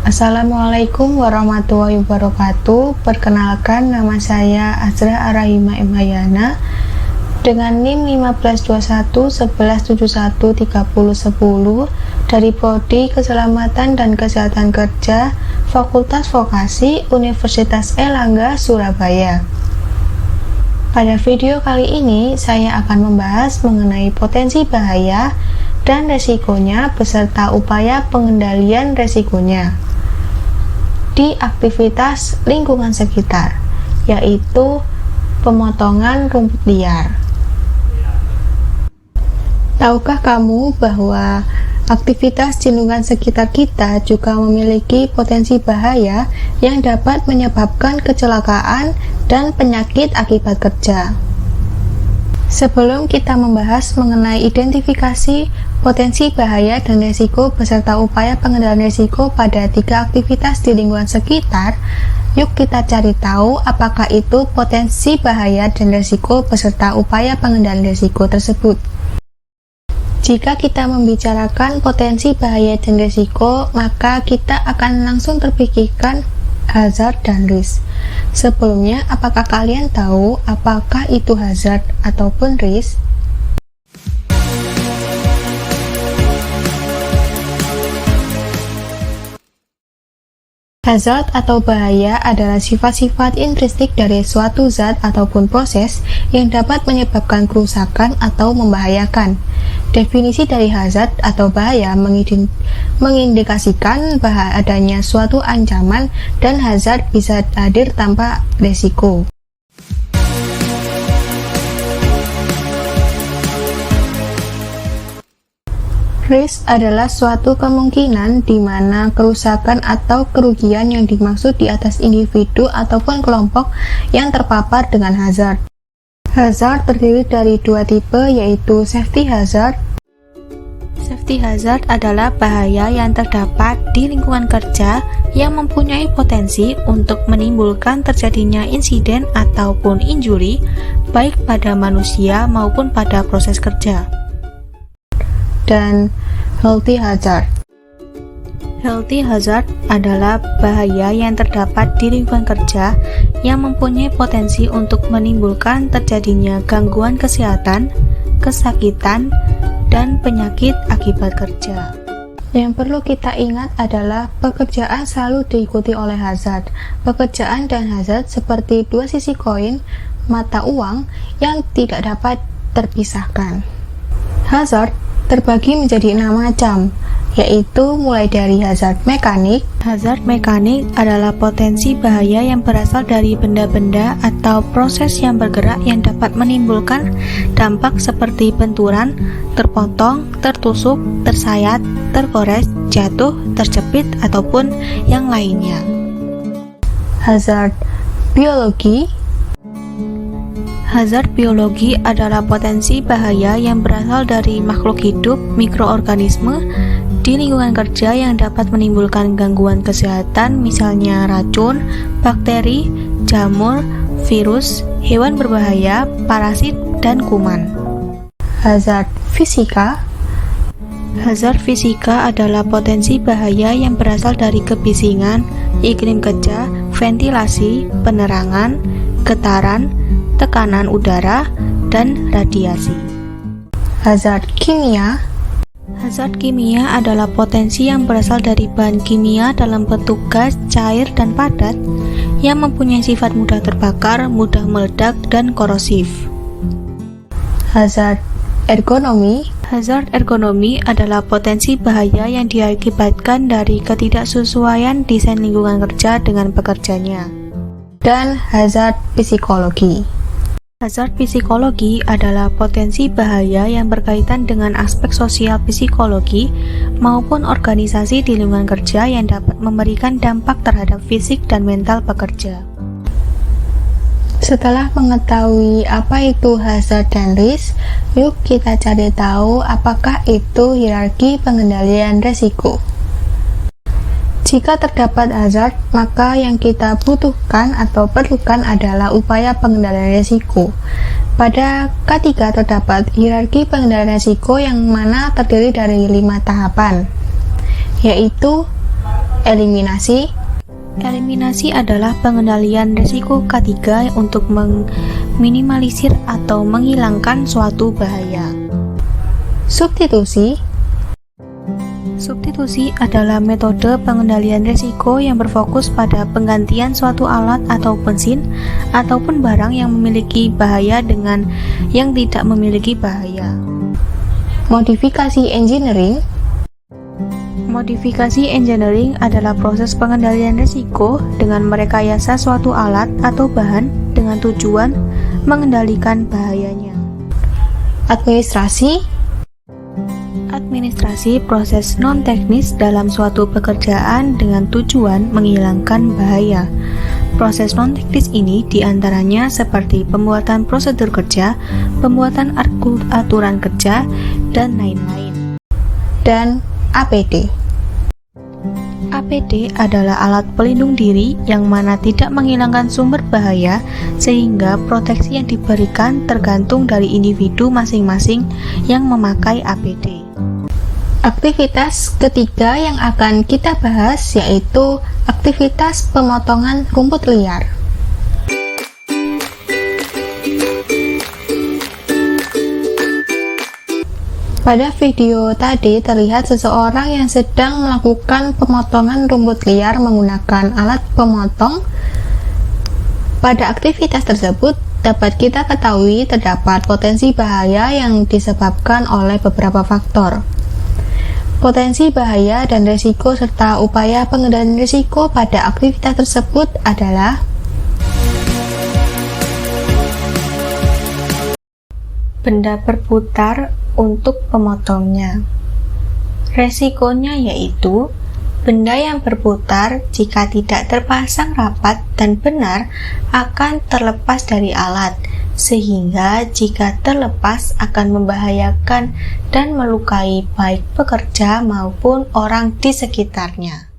Assalamualaikum warahmatullahi wabarakatuh. Perkenalkan, nama saya Azra Arahima M. Hayana dengan NIM 152111713010 dari Prodi Keselamatan dan Kesehatan Kerja Fakultas Vokasi Universitas Airlangga, Surabaya. Pada video kali ini, saya akan membahas mengenai potensi bahaya dan resikonya beserta upaya pengendalian resikonya di aktivitas lingkungan sekitar, yaitu pemotongan rumput liar. Tahukah kamu bahwa aktivitas di lingkungan sekitar kita juga memiliki potensi bahaya yang dapat menyebabkan kecelakaan dan penyakit akibat kerja? Sebelum kita membahas mengenai identifikasi potensi bahaya dan risiko beserta upaya pengendalian risiko pada 3 aktivitas di lingkungan sekitar, yuk kita cari tahu apakah itu potensi bahaya dan risiko beserta upaya pengendalian risiko tersebut. Jika kita membicarakan potensi bahaya dan risiko, maka kita akan langsung terpikirkan hazard dan risk. Sebelumnya, apakah kalian tahu apakah itu hazard ataupun risk? Hazard atau bahaya adalah sifat-sifat intrinsik dari suatu zat ataupun proses yang dapat menyebabkan kerusakan atau membahayakan. Definisi dari hazard atau bahaya mengindikasikan bahwa adanya suatu ancaman dan hazard bisa hadir tanpa resiko. Risk adalah suatu kemungkinan di mana kerusakan atau kerugian yang dimaksud di atas individu ataupun kelompok yang terpapar dengan hazard. Hazard terdiri dari 2 tipe, yaitu safety hazard. Safety hazard adalah bahaya yang terdapat di lingkungan kerja yang mempunyai potensi untuk menimbulkan terjadinya insiden ataupun injury baik pada manusia maupun pada proses kerja. Dan healthy hazard. Healthy hazard adalah bahaya yang terdapat di lingkungan kerja yang mempunyai potensi untuk menimbulkan terjadinya gangguan kesehatan, kesakitan, dan penyakit akibat kerja. Yang perlu kita ingat adalah pekerjaan selalu diikuti oleh hazard. Pekerjaan dan hazard seperti 2 sisi koin mata uang yang tidak dapat terpisahkan. Hazard terbagi menjadi 6 macam, yaitu mulai dari hazard mekanik. Hazard mekanik adalah potensi bahaya yang berasal dari benda-benda atau proses yang bergerak yang dapat menimbulkan dampak seperti benturan, terpotong, tertusuk, tersayat, tergores, jatuh, terjepit, ataupun yang lainnya. Hazard biologi. Hazard biologi adalah potensi bahaya yang berasal dari makhluk hidup, mikroorganisme, di lingkungan kerja yang dapat menimbulkan gangguan kesehatan, misalnya racun, bakteri, jamur, virus, hewan berbahaya, parasit, dan kuman. Hazard fisika. Hazard fisika adalah potensi bahaya yang berasal dari kebisingan, iklim kerja, ventilasi, penerangan, getaran, tekanan udara, dan radiasi. Hazard kimia. Hazard kimia adalah potensi yang berasal dari bahan kimia dalam bentuk gas, cair, dan padat yang mempunyai sifat mudah terbakar, mudah meledak, dan korosif. Hazard ergonomi. Hazard ergonomi adalah potensi bahaya yang diakibatkan dari ketidaksesuaian desain lingkungan kerja dengan pekerjanya. Dan hazard psikologi. Hazard psikologi adalah potensi bahaya yang berkaitan dengan aspek sosial psikologi maupun organisasi di lingkungan kerja yang dapat memberikan dampak terhadap fisik dan mental pekerja. Setelah mengetahui apa itu hazard dan risk, yuk kita cari tahu apakah itu hierarki pengendalian resiko. Jika terdapat hazard, maka yang kita butuhkan atau perlukan adalah upaya pengendalian risiko. Pada K3 terdapat hierarki pengendalian risiko yang mana terdiri dari 5 tahapan, yaitu Eliminasi. Eliminasi adalah pengendalian risiko ketiga untuk meminimalisir atau menghilangkan suatu bahaya. Substitusi. Substitusi adalah metode pengendalian risiko yang berfokus pada penggantian suatu alat atau mesin ataupun barang yang memiliki bahaya dengan yang tidak memiliki bahaya. Modifikasi engineering. Modifikasi engineering adalah proses pengendalian risiko dengan merekayasa suatu alat atau bahan dengan tujuan mengendalikan bahayanya. Administrasi. Administrasi proses non-teknis dalam suatu pekerjaan dengan tujuan menghilangkan bahaya. Proses non-teknis ini diantaranya seperti pembuatan prosedur kerja, pembuatan aturan kerja, dan lain-lain. Dan APD. APD adalah alat pelindung diri yang mana tidak menghilangkan sumber bahaya, sehingga proteksi yang diberikan tergantung dari individu masing-masing yang memakai APD. Aktivitas ketiga yang akan kita bahas yaitu aktivitas pemotongan rumput liar. Pada video tadi terlihat seseorang yang sedang melakukan pemotongan rumput liar menggunakan alat pemotong. Pada aktivitas tersebut dapat kita ketahui terdapat potensi bahaya yang disebabkan oleh beberapa faktor. Potensi bahaya dan risiko serta upaya pengendalian risiko pada aktivitas tersebut adalah benda berputar untuk pemotongnya. Resikonya yaitu benda yang berputar jika tidak terpasang rapat dan benar akan terlepas dari alat, sehingga jika terlepas akan membahayakan dan melukai baik pekerja maupun orang di sekitarnya.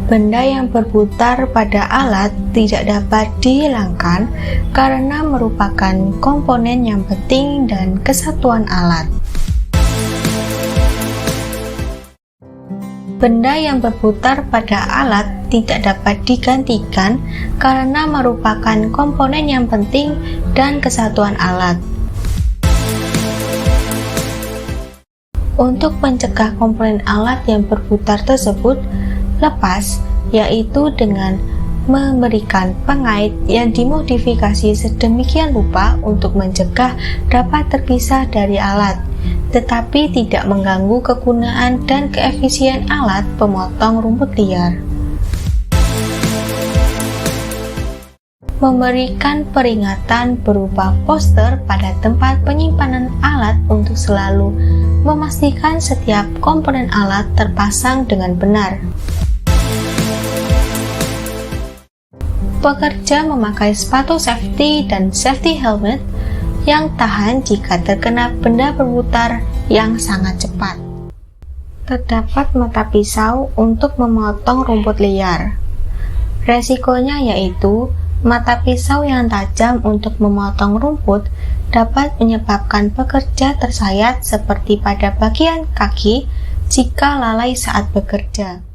Benda yang berputar pada alat tidak dapat dihilangkan karena merupakan komponen yang penting dan kesatuan alat. Benda yang berputar pada alat tidak dapat digantikan karena merupakan komponen yang penting dan kesatuan alat. Untuk mencegah komponen alat yang berputar tersebut lepas, yaitu dengan memberikan pengait yang dimodifikasi sedemikian rupa untuk mencegah dapat terpisah dari alat, tetapi tidak mengganggu kegunaan dan keefisien alat pemotong rumput liar. Memberikan peringatan berupa poster pada tempat penyimpanan alat untuk selalu memastikan setiap komponen alat terpasang dengan benar. Pekerja memakai sepatu safety dan safety helmet yang tahan jika terkena benda berputar yang sangat cepat. Terdapat mata pisau untuk memotong rumput liar. Resikonya yaitu mata pisau yang tajam untuk memotong rumput dapat menyebabkan pekerja tersayat seperti pada bagian kaki jika lalai saat bekerja.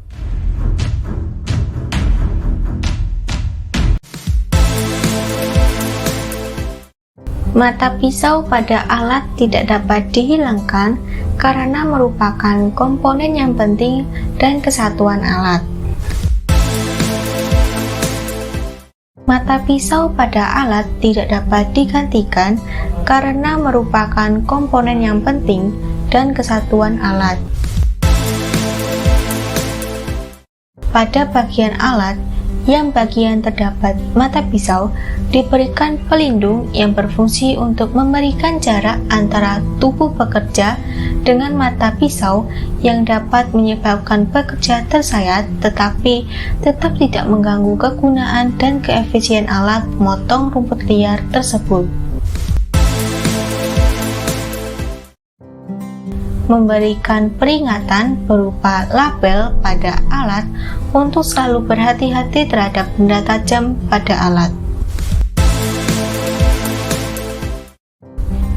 Mata pisau pada alat tidak dapat dihilangkan karena merupakan komponen yang penting dan kesatuan alat. Mata pisau pada alat tidak dapat digantikan karena merupakan komponen yang penting dan kesatuan alat. Pada bagian alat yang bagian terdapat mata pisau diberikan pelindung yang berfungsi untuk memberikan jarak antara tubuh pekerja dengan mata pisau yang dapat menyebabkan pekerja tersayat tetapi tetap tidak mengganggu kegunaan dan keefisien alat memotong rumput liar tersebut. Memberikan peringatan berupa label pada alat untuk selalu berhati-hati terhadap benda tajam pada alat.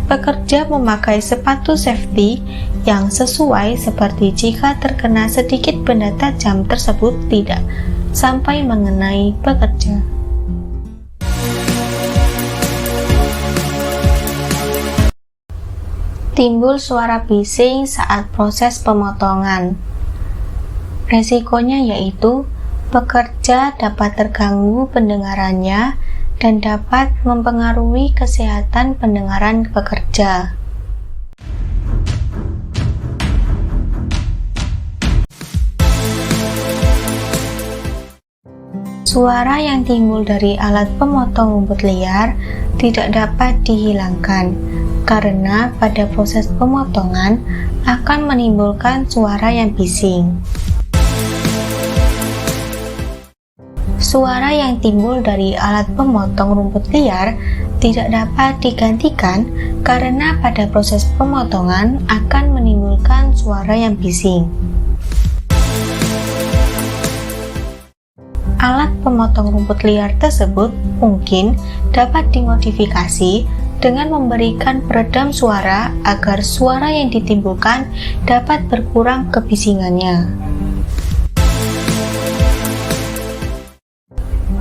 Pekerja memakai sepatu safety yang sesuai seperti jika terkena sedikit benda tajam tersebut tidak sampai mengenai pekerja. Timbul suara bising saat proses pemotongan. Resikonya yaitu pekerja dapat terganggu pendengarannya dan dapat mempengaruhi kesehatan pendengaran pekerja. Suara yang timbul dari alat pemotong rumput liar tidak dapat dihilangkan karena pada proses pemotongan akan menimbulkan suara yang bising. Suara yang timbul dari alat pemotong rumput liar tidak dapat digantikan karena pada proses pemotongan akan menimbulkan suara yang bising. Alat pemotong rumput liar tersebut mungkin dapat dimodifikasi dengan memberikan peredam suara agar suara yang ditimbulkan dapat berkurang kebisingannya.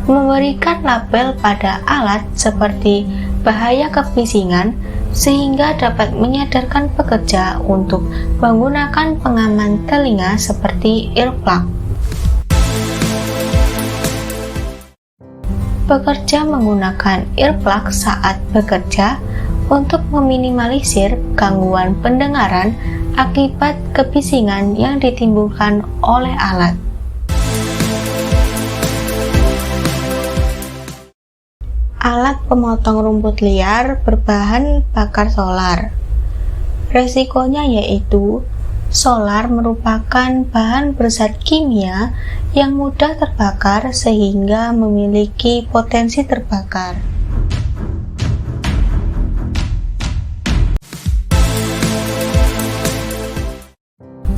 Memberikan label pada alat seperti bahaya kebisingan sehingga dapat menyadarkan pekerja untuk menggunakan pengaman telinga seperti earplug. Pekerja menggunakan earplug saat bekerja untuk meminimalisir gangguan pendengaran akibat kebisingan yang ditimbulkan oleh alat. Alat pemotong rumput liar berbahan bakar solar. Resikonya yaitu solar merupakan bahan berzat kimia yang mudah terbakar sehingga memiliki potensi terbakar.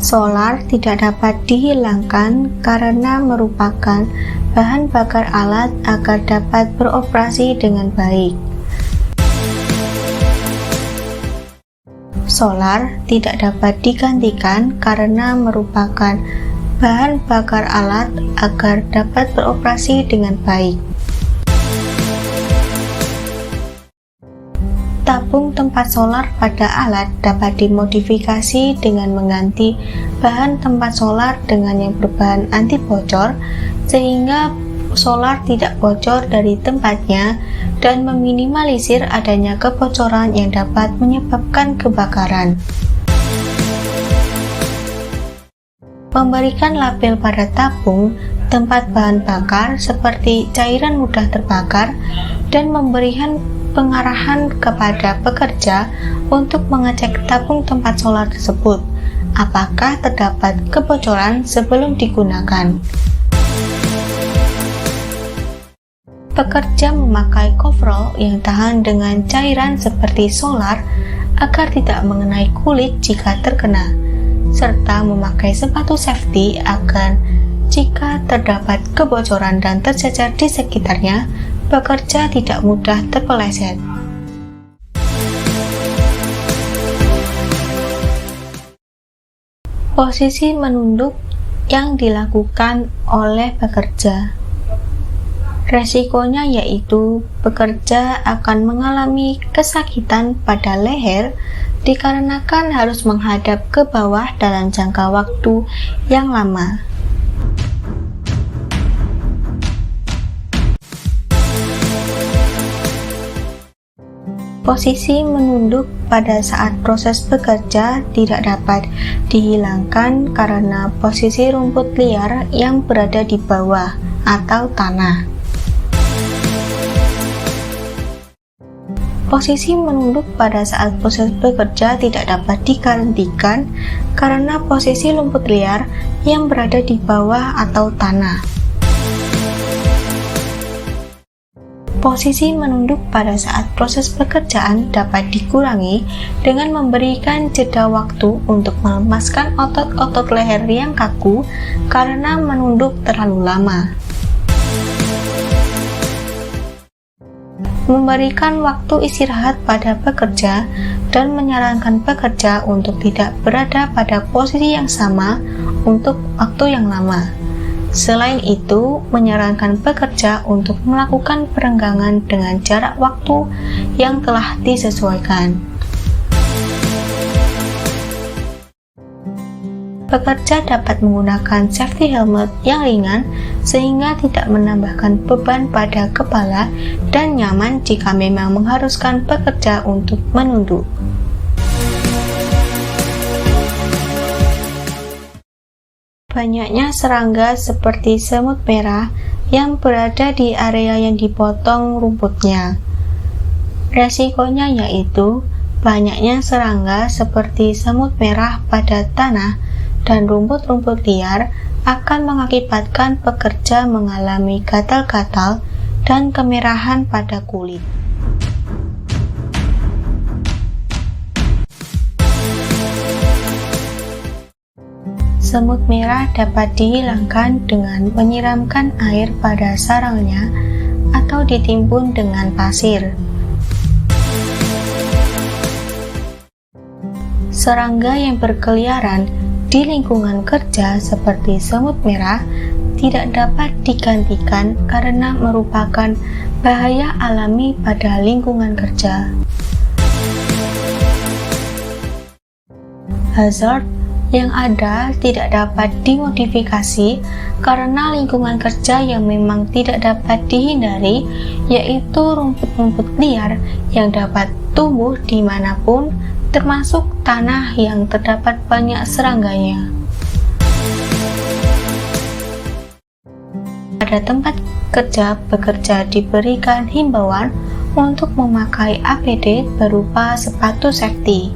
Solar tidak dapat dihilangkan karena merupakan bahan bakar alat agar dapat beroperasi dengan baik. Solar tidak dapat digantikan karena merupakan bahan bakar alat agar dapat beroperasi dengan baik. Tabung tempat solar pada alat dapat dimodifikasi dengan mengganti bahan tempat solar dengan yang berbahan anti bocor sehingga solar tidak bocor dari tempatnya dan meminimalisir adanya kebocoran yang dapat menyebabkan kebakaran. Memberikan label pada tabung tempat bahan bakar seperti cairan mudah terbakar dan memberikan pengarahan kepada pekerja untuk mengecek tabung tempat solar tersebut apakah terdapat kebocoran sebelum digunakan. Pekerja memakai coverall yang tahan dengan cairan seperti solar agar tidak mengenai kulit jika terkena, serta memakai sepatu safety agar jika terdapat kebocoran dan tercecer di sekitarnya, pekerja tidak mudah terpeleset. Posisi menunduk yang dilakukan oleh pekerja. Resikonya yaitu pekerja akan mengalami kesakitan pada leher dikarenakan harus menghadap ke bawah dalam jangka waktu yang lama. Posisi menunduk pada saat proses bekerja tidak dapat dihilangkan karena posisi rumput liar yang berada di bawah atau tanah. Posisi menunduk pada saat proses bekerja tidak dapat digantikan karena posisi rumput liar yang berada di bawah atau tanah. Posisi menunduk pada saat proses pekerjaan dapat dikurangi dengan memberikan jeda waktu untuk melemaskan otot-otot leher yang kaku karena menunduk terlalu lama. memberikan waktu istirahat pada pekerja, dan menyarankan pekerja untuk tidak berada pada posisi yang sama untuk waktu yang lama. Selain itu, menyarankan pekerja untuk melakukan perenggangan dengan jarak waktu yang telah disesuaikan. Pekerja dapat menggunakan safety helmet yang ringan sehingga tidak menambahkan beban pada kepala dan nyaman jika memang mengharuskan pekerja untuk menunduk. Banyaknya serangga seperti semut merah yang berada di area yang dipotong rumputnya. Resikonya yaitu banyaknya serangga seperti semut merah pada tanah dan rumput-rumput liar akan mengakibatkan pekerja mengalami gatal-gatal dan kemerahan pada kulit. Semut merah dapat dihilangkan dengan menyiramkan air pada sarangnya atau ditimbun dengan pasir. Serangga yang berkeliaran di lingkungan kerja seperti semut merah tidak dapat digantikan karena merupakan bahaya alami pada lingkungan kerja. Hazard yang ada tidak dapat dimodifikasi karena lingkungan kerja yang memang tidak dapat dihindari, yaitu rumput-rumput liar yang dapat tumbuh dimanapun, termasuk tanah yang terdapat banyak serangganya. Pada tempat kerja pekerja diberikan himbauan untuk memakai APD berupa sepatu safety.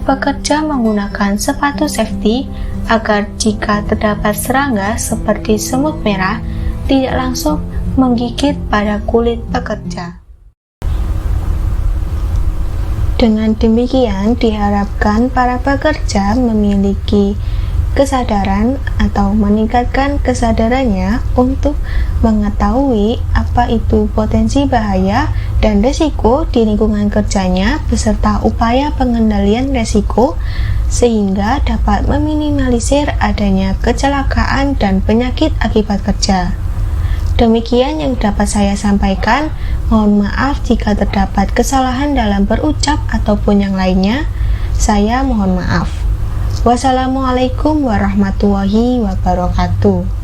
Pekerja menggunakan sepatu safety agar jika terdapat serangga seperti semut merah tidak langsung menggigit pada kulit pekerja. Dengan demikian, diharapkan para pekerja memiliki kesadaran atau meningkatkan kesadarannya untuk mengetahui apa itu potensi bahaya dan risiko di lingkungan kerjanya beserta upaya pengendalian risiko sehingga dapat meminimalisir adanya kecelakaan dan penyakit akibat kerja. Demikian yang dapat saya sampaikan. Mohon maaf jika terdapat kesalahan dalam berucap ataupun yang lainnya. Saya mohon maaf. Wassalamualaikum warahmatullahi wabarakatuh.